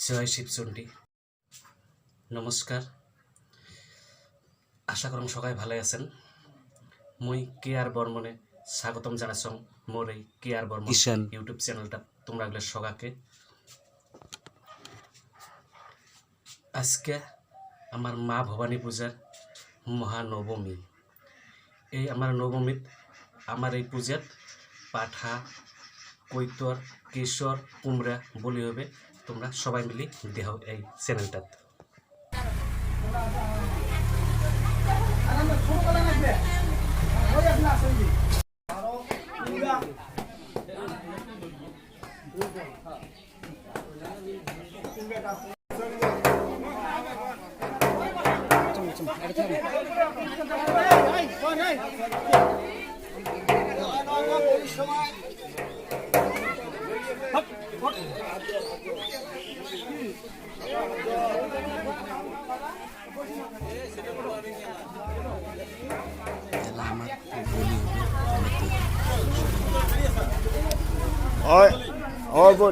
জয় শিবচণ্ডী। নমস্কার, আশা করম সবাই ভালে আছেন। মই কে আর বর্মনে স্বাগতম জানাচ্ছং মোর এই কে আর বর্মন ইউটিউব চ্যানেলটা তোমরা এগুলো সবাকে। আজকে আমার মা ভবানী পূজার মহানবমী। এই আমার নবমীত আমার এই পূজাত পাঠা, কৈতর, কেশর, কুমড়া বলি হবে। তোমরা সবাই মিলি দেহ এই চ্যানেলটাত।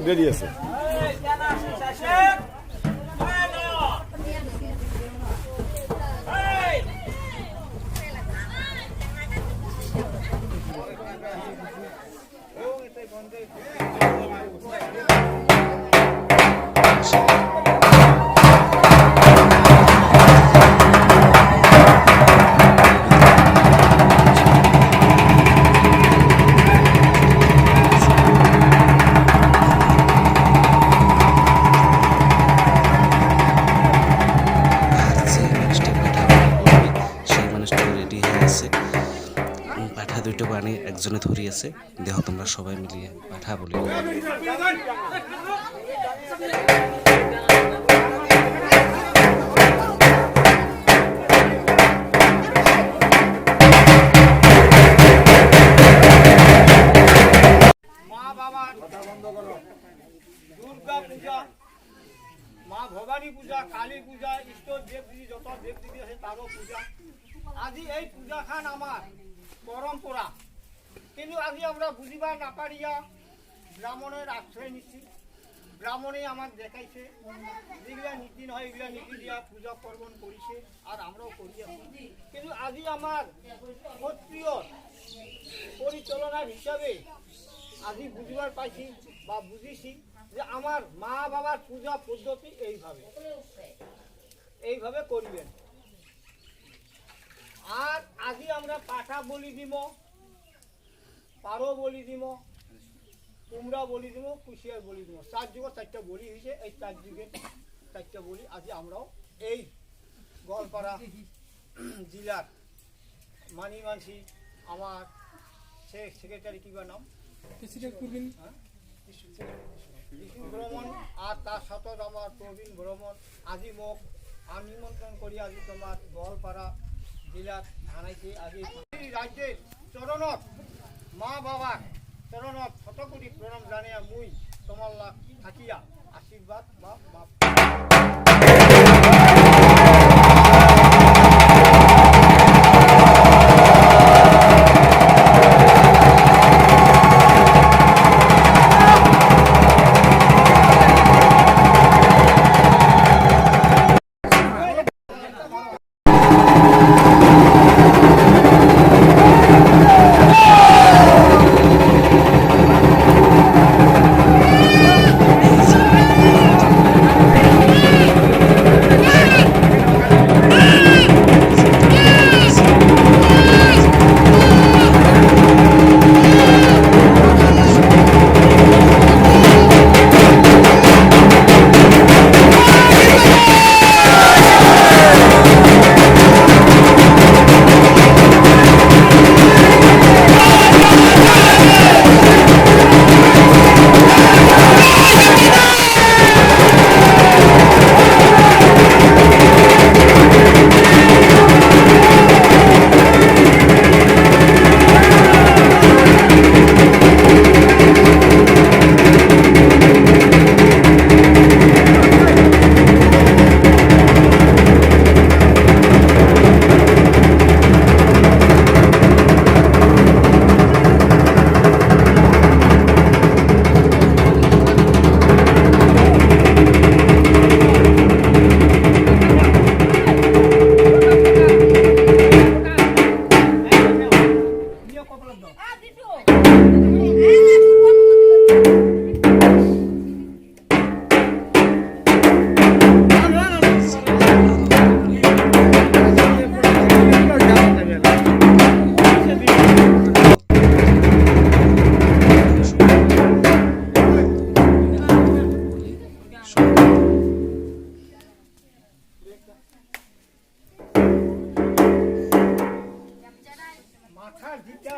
দেরি আছে। পাঠা দুইটা বানি একজনে ধরি আছে, দেহ তোমরা সবাই মিলিয়ে পাঠা বলি। দুর্গা পূজা, মা ভবানী পূজা, কালী পূজা, ইষ্ট দেব দেবী যত দেব দেবী আছে তারও পূজা। আজি এই পূজাখান আমার পরম্পরা, কিন্তু আজি আমরা বুঝিবা না পারিয়া ব্রাহ্মণের আশ্রয় নিচ্ছি। ব্রাহ্মণে আমার দেখাইছে যেগুলা নীতি নয় এগুলা নীতি দিয়া পূজা পার্বণ করিছে, আর আমরাও করি আছি। কিন্তু আজি আমার ক্ষত্রিয় পরিচালনার হিসাবে আজি বুঝিবার পাইছি বা বুঝিছি যে আমার মা বাবার পূজা পদ্ধতি এইভাবে করিবেন। আর আজি আমরা পাঠা বলি দিব, পারো বলি দিব, কুমড়া বলি দিব, কুশিয়ার বলি দিব। 4 যুগে 4টা বলি হয়েছে। এই 4 যুগে 4টা বলি আজি আমরাও এই গোয়ালপাড়া জেলার মানিমানসি আমার সেক্রেটারি কিবা নাম ভ্রমণ, আর তার সাথে আমার প্রবীণ ভ্রমণ আজি মোক নিমন্ত্রণ করি আজি তোমার গোয়ালপাড়া জেলার আনাইছে। আজি রাজ্যের চরণত মা বাবার চরণত শতকোটি প্রণাম জানিয়া মুই তোমার থাকিয়া আশীর্বাদ বা মাপ। মাথার দিকটা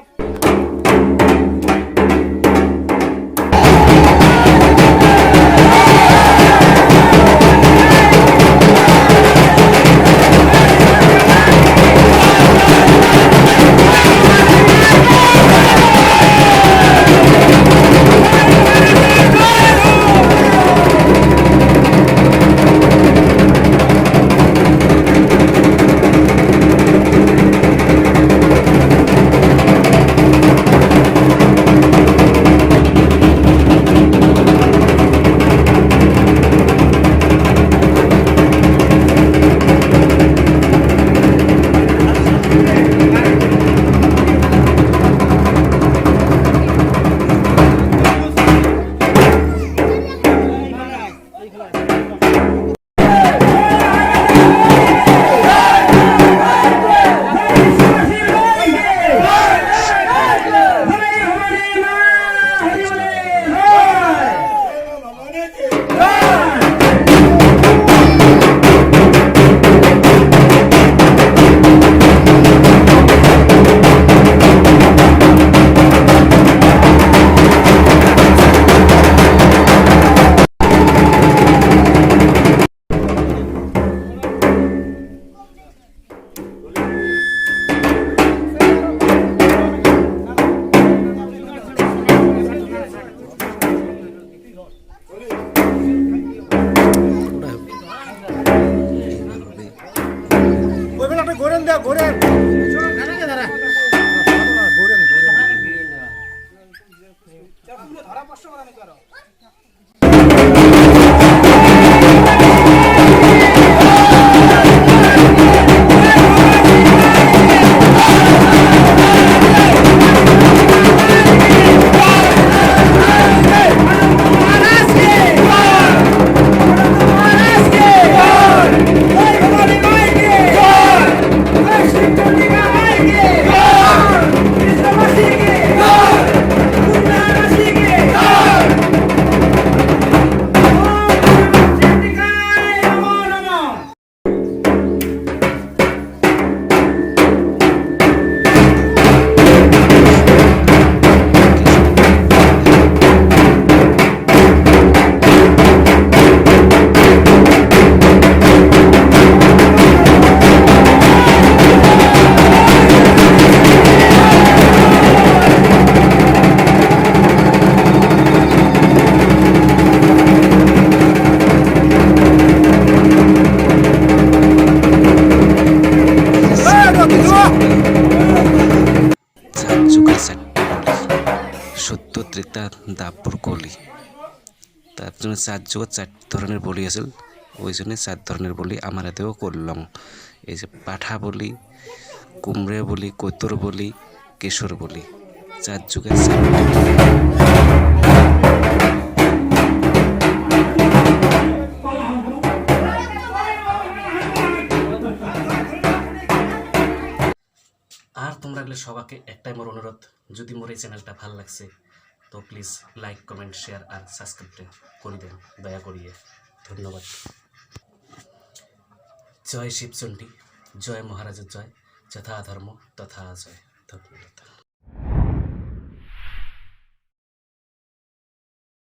ওই বেলা একটা ঘোরেন দেয়া ঘোরেন ধরা কষ্ট করা নাকি আরো সত্য ত্রেতা দাপর কলি তার জন্য 4 যুগ 4 ধরনের বলি আছিল ওই জন্য 4 ধরনের বলি আমার হাতেও করলাম এই যে পাঠা বলি কুমড়ে বলি কৈতর বলি কেশর বলি 4 যুগে 4 আর তোমরা গেলে সবাইকে একটাই মোর অনুরোধ যদি মোর এই চ্যানেলটা ভালো লাগছে তো প্লিজ লাইক কমেন্ট শেয়ার আর সাবস্ক্রাইব করে দেন দয়া করিয়ে ধন্যবাদ জয় শিবচণ্ডী জয় মহারাজের জয় যথা ধর্ম তথা জয় ধন্যবাদ।